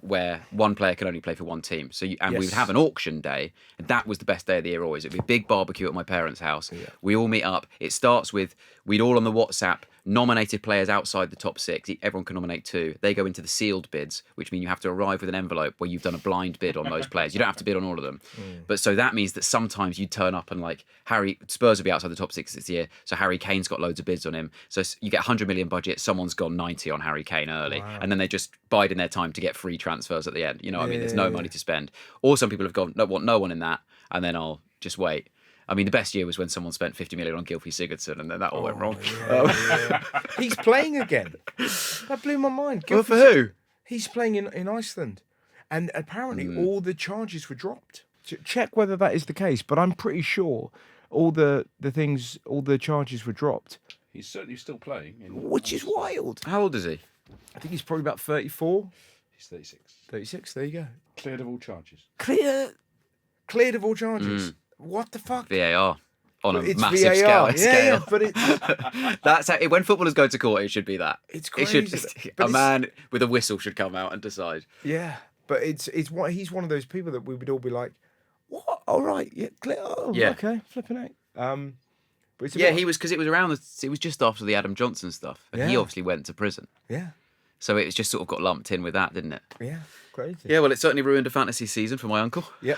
where one player can only play for one team. So we would have an auction day, and that was the best day of the year always. It'd be a big barbecue at my parents' house. Yeah. We all meet up. It starts with we'd all on the WhatsApp nominated players outside the top 6. Everyone can nominate 2. They go into the sealed bids, which mean you have to arrive with an envelope where you've done a blind bid on those players. You don't have to bid on all of them. But so that means that sometimes you turn up and like Spurs will be outside the top 6 this year. So Harry Kane's got loads of bids on him. So you get 100 million budget. Someone's gone 90 on Harry Kane early. Wow. And then they just bide in their time to get free transfers at the end. You know what I mean? There's no money to spend. Or some people have gone, no, want no one in that. And then I'll just wait. I mean, the best year was when someone spent 50 million on Gylfi Sigurdsson, and then that all went wrong. He's playing again. That blew my mind. Well, for who? He's playing in Iceland, and apparently all the charges were dropped. Check whether that is the case, but I'm pretty sure all the charges were dropped. He's certainly still playing. Which is wild. How old is he? I think he's probably about 34. He's 36. 36, there you go. Cleared of all charges. Cleared of all charges. What the fuck? VAR on a It's massive VAR. scale. Yeah, but it's That's how, when footballers go to court, it should be that. It's crazy. A man with a whistle should come out and decide. Yeah, but it's he's one of those people that we would all be like, what? All right, yeah, clear. Oh, Yeah. Okay, flipping out. But it's He was because it was around. It was just after the Adam Johnson stuff, and he Yeah. obviously went to prison. Yeah, So it was just sort of got lumped in with that, didn't it? yeah, crazy. Yeah, well, it certainly ruined a fantasy season for my uncle. Yeah.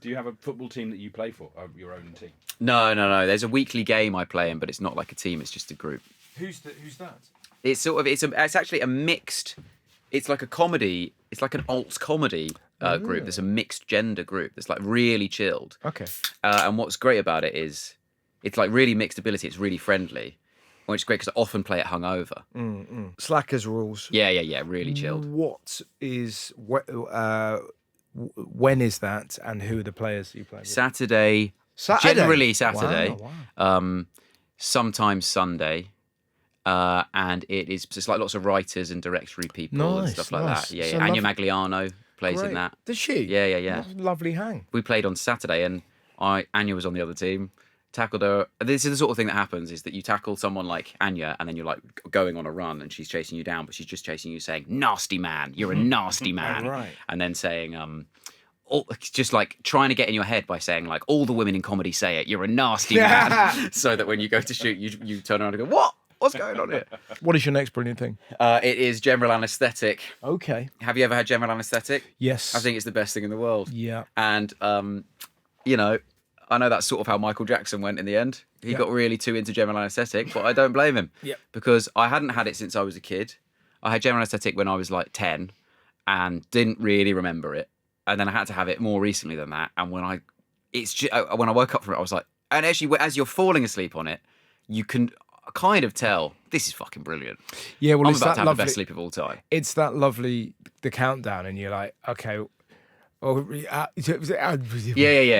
Do you have a football team that you play for? Your own team? No. There's a weekly game I play in, but it's not like a team. It's just a group. Who's that? It's sort of it's actually a mixed. It's like a comedy. It's like an alt comedy group. There's a mixed gender group that's like really chilled. Okay. And what's great about it is it's like really mixed ability. It's really friendly, which is great because I often play it hungover. Slackers rules. Yeah. Really chilled. What is when is that, and who are the players you play with? Saturday. Generally Saturday. Wow. Sometimes Sunday. And it's just like lots of writers and directory people and stuff like that. Yeah. So Anya Magliano plays in that. Does she? Yeah. Lovely hang. We played on Saturday, and Anya was on the other team. Tackled her. This is the sort of thing that happens: is that you tackle someone like Anya, and then you're like going on a run, and she's chasing you down, but she's just chasing you, saying "nasty man, you're a nasty man," Right. and then saying just like trying to get in your head by saying like all the women in comedy say it, "You're a nasty man," so that when you go to shoot, you turn around and go, "What? What's going on here?" What is your next brilliant thing? It is general anaesthetic. Okay. Have you ever had general anaesthetic? Yes. I think it's the best thing in the world. Yeah. And I know that's sort of how Michael Jackson went in the end. He got really too into general anaesthetic, but I don't blame him. Yeah. Because I hadn't had it since I was a kid. I had general anaesthetic when I was like 10 and didn't really remember it. And then I had to have it more recently than that. And when I woke up from it, I was like, and actually, as you're falling asleep on it, you can kind of tell this is fucking brilliant. Yeah, well, I'm it's about that to have lovely, the best sleep of all time. It's that lovely, the countdown, and you're like, okay. Yeah,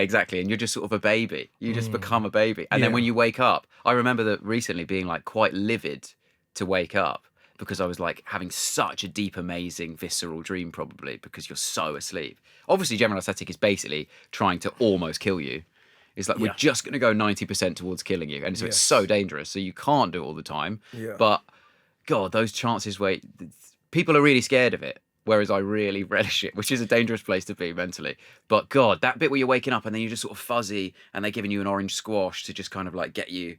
exactly. And you're just sort of a baby. You just become a baby. And then when you wake up, I remember that recently being like quite livid to wake up because I was like having such a deep, amazing, visceral dream probably because you're so asleep. Obviously, general anaesthetic is basically trying to almost kill you. It's like we're just going to go 90% towards killing you. And so it's so dangerous. So you can't do it all the time. Yeah. But God, those chances where people are really scared of it. whereas I really relish it, which is a dangerous place to be mentally. But God, that bit where you're waking up and then you're just sort of fuzzy and they're giving you an orange squash to just kind of like get you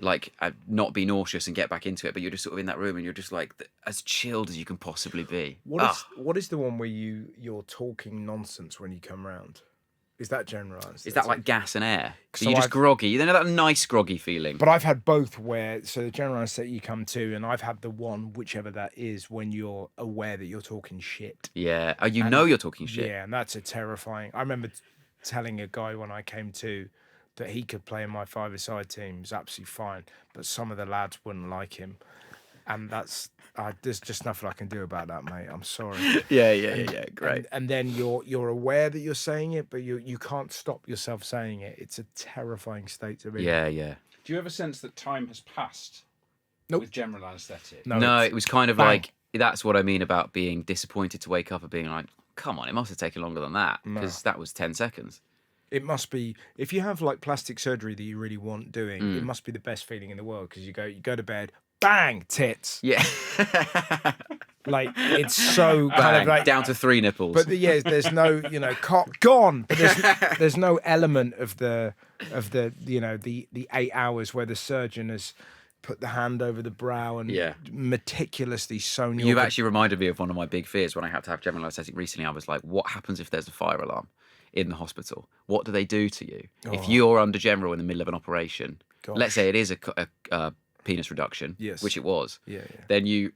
like not be nauseous and get back into it. But you're just sort of in that room and you're just like as chilled as you can possibly be. What is the one where you're talking nonsense when you come round? Is that general anaesthetic? Is that like gas and air? So So you're just I've- groggy. You know that nice groggy feeling. But I've had both where, so the general anaesthetic you come to, and I've had the one, whichever that is, when you're aware that you're talking shit. Yeah. Oh, you know you're talking shit. Yeah, and that's a terrifying. I remember telling a guy when I came to that he could play in my five-a-side team. It was absolutely fine, but some of the lads wouldn't like him. And there's just nothing I can do about that, mate. I'm sorry. Yeah. Great. And then you're aware that you're saying it, but you can't stop yourself saying it. It's a terrifying state to be in. Yeah. Do you ever sense that time has passed Nope. with general anaesthetic? No, it's it was kind of bang. like that's what I mean about being disappointed to wake up and being like, come on, it must have taken longer than that because that was 10 seconds. It must be, if you have like plastic surgery that you really want doing, it must be the best feeling in the world because you go to bed, bang, tits. Yeah. Like it's so kind of like down to 3 nipples. But there's no, cock gone. But there's no element of the the 8 hours where the surgeon has put the hand over the brow and meticulously sewn your. You've actually reminded me of one of my big fears when I had to have general anaesthetic recently. I was like, what happens if there's a fire alarm in the hospital? What do they do to you if you're under general in the middle of an operation? Gosh. Let's say it is a penis reduction, Yes. which it was. Yeah. Then you,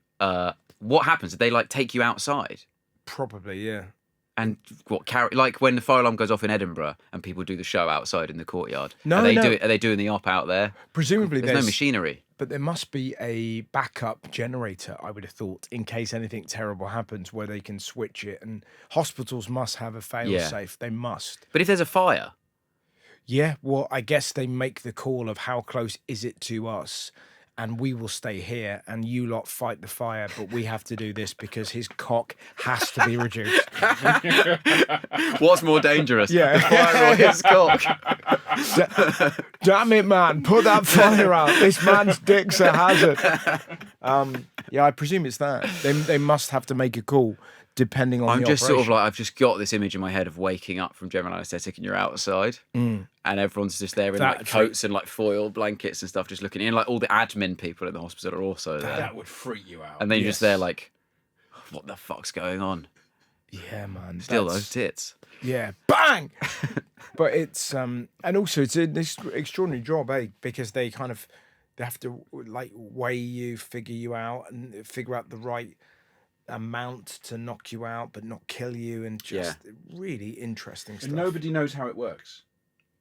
what happens? Did they like take you outside? Probably, yeah. And what carry like when the fire alarm goes off in Edinburgh and people do the show outside in the courtyard? No, are they no. Are they doing the op out there? Presumably There's no machinery. But there must be a backup generator, I would have thought, in case anything terrible happens where they can switch it. And hospitals must have a fail-safe. They must. But if there's a fire, Yeah, well, I guess they make the call of how close is it to us, and we will stay here, and you lot fight the fire, but we have to do this because his cock has to be reduced. what's more dangerous? Yeah. The fire or his cock? Damn it, man! Put that fire out. This man's dick's a hazard. Yeah, I presume it's that. They must have to make a call depending on. I'm the just sort of operation. like I've just got this image in my head of waking up from general anaesthetic and you're outside, and everyone's just there in That like coats and like foil blankets and stuff, just looking in. Like all the admin people in the hospital are also there, That would freak you out. and then you're just Yes. there like, what the fuck's going on? Yeah, man. Still that's- those tits. Yeah, bang. But it's and also it's an extraordinary job, because they have to like weigh you, figure you out, and figure out the right amount to knock you out but not kill you, and just really interesting stuff. And nobody knows how it works.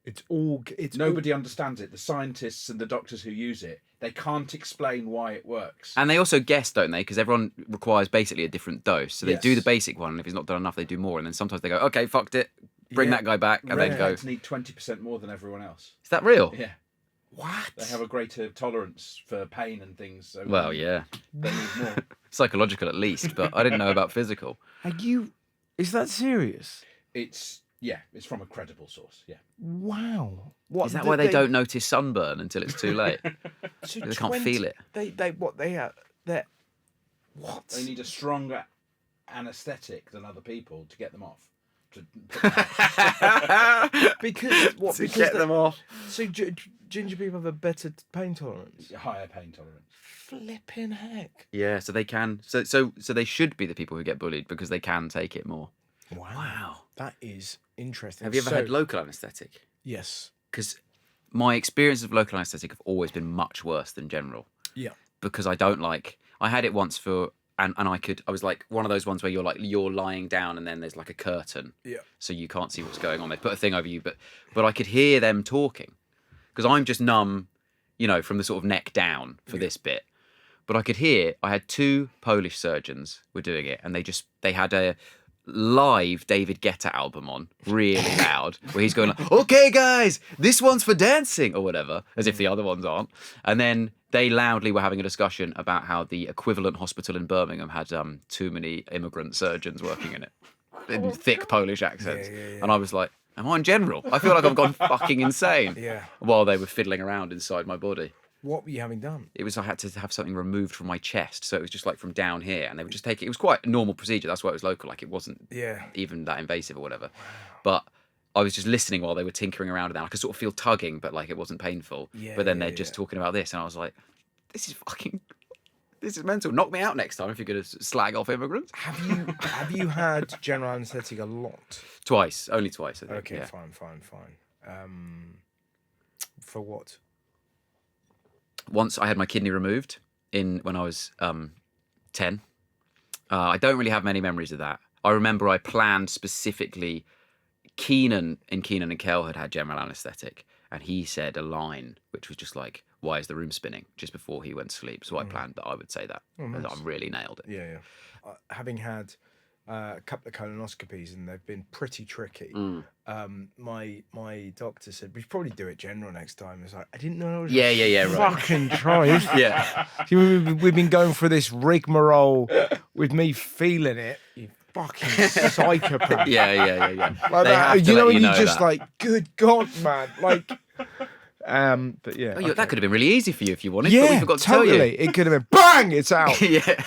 It's Nobody understands it. The scientists and the doctors who use it, they can't explain why it works. And they also guess, don't they? Because everyone requires basically a different dose. So they do Yes. the basic one, and if it's not done enough, they do more. And then sometimes they go, okay, fucked it, bring Yeah. that guy back, and then go, Redheads need 20% more than everyone else. is that real? Yeah, what? they have a greater tolerance for pain and things. So Well, yeah. they need more. Psychological at least, but I didn't know about physical. Is that serious? It's from a credible source. Yeah, Wow. What Is that why they don't notice sunburn until it's too late? So They can't feel it. They what? they need a stronger anaesthetic than other people to get them off. Because what? To Because get them off. So ginger people have a better pain tolerance. Higher pain tolerance. Flipping heck! Yeah, so they can. So they should be the people who get bullied because they can take it more. Wow, that is interesting. Have you ever had local anaesthetic? Yes. Because my experiences of local anaesthetic have always been much worse than general. Yeah. Because I don't like. I had it once for. And I was like one of those ones where you're lying down and then there's like a curtain, Yeah. so you can't see what's going on. They put a thing over you, but I could hear them talking because I'm just numb, from the sort of neck down for this bit. But I could hear. I had 2 Polish surgeons were doing it, and they had a live David Guetta album on really loud where he's going like, okay guys, this one's for dancing or whatever, as if the other ones aren't. And then they loudly were having a discussion about how the equivalent hospital in Birmingham had too many immigrant surgeons working in it in thick Polish accents. Yeah. And I was like, am I in general? I feel like I've gone fucking insane. Yeah. While they were fiddling around inside my body. What were you having done? It was I had to have something removed from my chest, so it was just like from down here, and they would just take it. It was quite a normal procedure. That's why it was local. Like it wasn't even that invasive or whatever. But I was just listening while they were tinkering around with that. I could sort of feel tugging, but like it wasn't painful. But then they're just talking about this, and I was like, this is mental. Knock me out next time if you're going to slag off immigrants. Have you had general anaesthetic a lot? Twice, only twice. I think. Okay, yeah. fine. For what? Once I had my kidney removed when I was 10. I don't really have many memories of that. I remember I planned specifically. Keenan and Kel had general anaesthetic, and he said a line which was just like, "Why is the room spinning?" just before he went to sleep. So I planned that I would say that. Nice. I really nailed it. Yeah. Having had a couple of colonoscopies, and they've been pretty tricky. My doctor said we should probably do it general next time. It's like I didn't know. I was right. Fucking try. Yeah. See, we've been going through this rigmarole with me feeling it. You fucking psychopath. Yeah. Like They that. have to You know, let when you you know just that. like, good God, man. Like, but yeah. Oh, that could have been really easy for you if you wanted. Yeah, but we forgot to totally. tell you. It could have been bang. It's out. Yeah.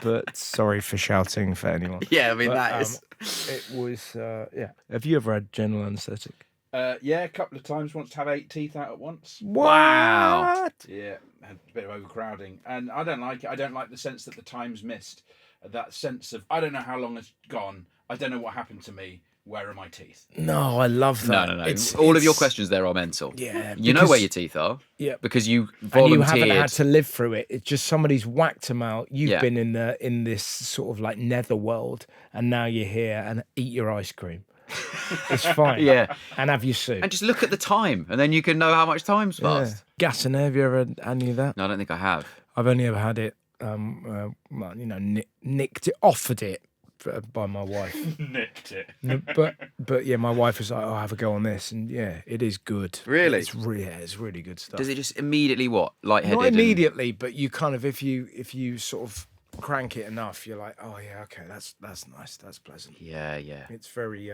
But sorry for shouting for anyone. Yeah, I mean But, that is. It was. Have you ever had general anaesthetic? Yeah, a couple of times. Once to have 8 teeth out at once. Wow. Yeah, had a bit of overcrowding, and I don't like it. I don't like the sense that the time's missed. That sense of I don't know how long has gone. I don't know what happened to me. Where are my teeth? No, I love that. No. All of your questions there are mental. Yeah, You know where your teeth are. Yeah. Because you And volunteered. you haven't had to live through it. It's just somebody's whacked them out. You've Yeah. been in this sort of like netherworld, and now you're here and eat your ice cream. It's fine. Yeah. And have your soup. And just look at the time, and then you can know how much time's passed. Gas and air. Have you ever had any of that? No, I don't think I have. I've only ever had it. Nicked it, offered it by my wife. Nicked it. But yeah, my wife was like, "Oh, have a go on this," and yeah, it is good. Really? it's really good stuff. Does it just immediately lightheaded? Not immediately, but you kind of if you sort of crank it enough, you're like, "Oh yeah, okay, that's nice, that's pleasant." Yeah. It's very,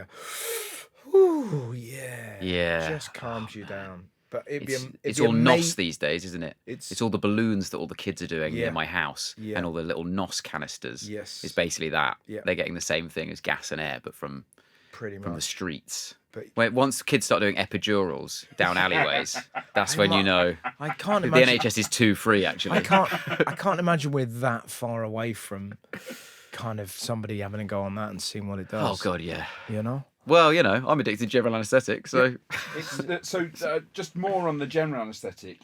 ooh, yeah, Yeah. just calms you down. But It's all NOS these days, isn't it? It's- It's all the balloons that all the kids are doing Yeah. near my house, Yeah. and all the little NOS canisters. Yes. It's basically that. Yeah. They're getting the same thing as gas and air, but from pretty the much. streets. But Once kids start doing epidurals down alleyways, that's when you know I can't the imagine. NHS is too free. Actually, I can't imagine we're that far away from kind of somebody having a go on that and seeing what it does. Oh God, yeah. You know. Well, I'm addicted to general anaesthetic, so Just more on the general anaesthetic.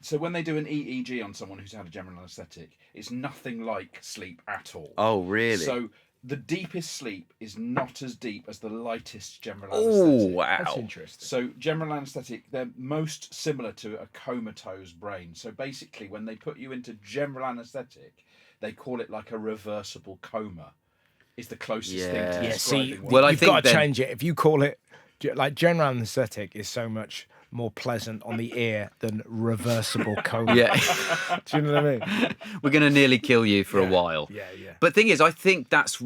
So when they do an EEG on someone who's had a general anaesthetic, it's nothing like sleep at all. Oh, really? So the deepest sleep is not as deep as the lightest general Oh, anaesthetic. wow. That's interesting. So general anaesthetic, they're most similar to a comatose brain. So basically, when they put you into general anaesthetic, they call it like a reversible coma. Is the closest thing Yeah. to Yeah, describing see, what Well, I you've think got to then- change it. If you call it like general anaesthetic, is so much more pleasant on the ear than reversible coma. yeah, Do you know what I mean? we're gonna nearly kill you for a while. Yeah. But thing is, I think that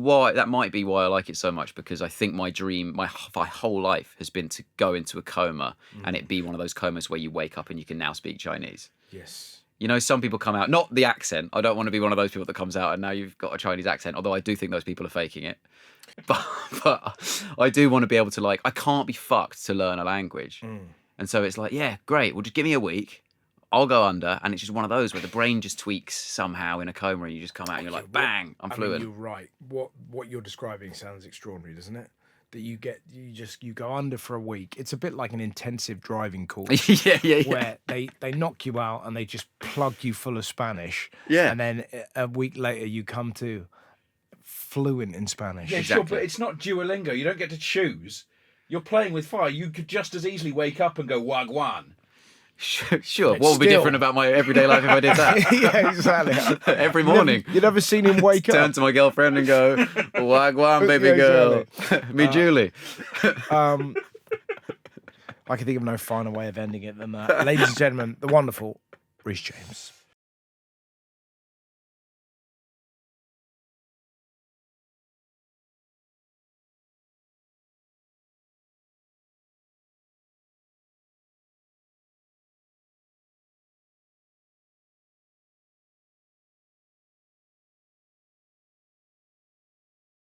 might be why I like it so much, because I think my dream, my whole life has been to go into a coma and it be one of those comas where you wake up and you can now speak Chinese. Yes. You know, some people come out, not the accent. I don't want to be one of those people that comes out and now you've got a Chinese accent, although I do think those people are faking it. But I do want to be able to, I can't be fucked to learn a language. And so it's like, yeah, great. Well, just give me a week. I'll go under. And it's just one of those where the brain just tweaks somehow in a coma and you just come out and you're like, bang, I'm fluent. You're right. What you're describing sounds extraordinary, doesn't it? That you go under for a week. It's a bit like an intensive driving course. yeah. Where they knock you out and they just plug you full of Spanish. Yeah. And then a week later you come to fluent in Spanish. Yeah, Exactly. sure, but it's not Duolingo. You don't get to choose. You're playing with fire. You could just as easily wake up and go Wagwan. Sure. What would be still- different about my everyday life if I did that? Yeah, exactly. Every morning. You'd never seen him wake Turn up. to my girlfriend and go, Wagwan, baby Yeah, girl. Me Julie. I can think of no finer way of ending it than that. Ladies and gentlemen, the wonderful Rhys James.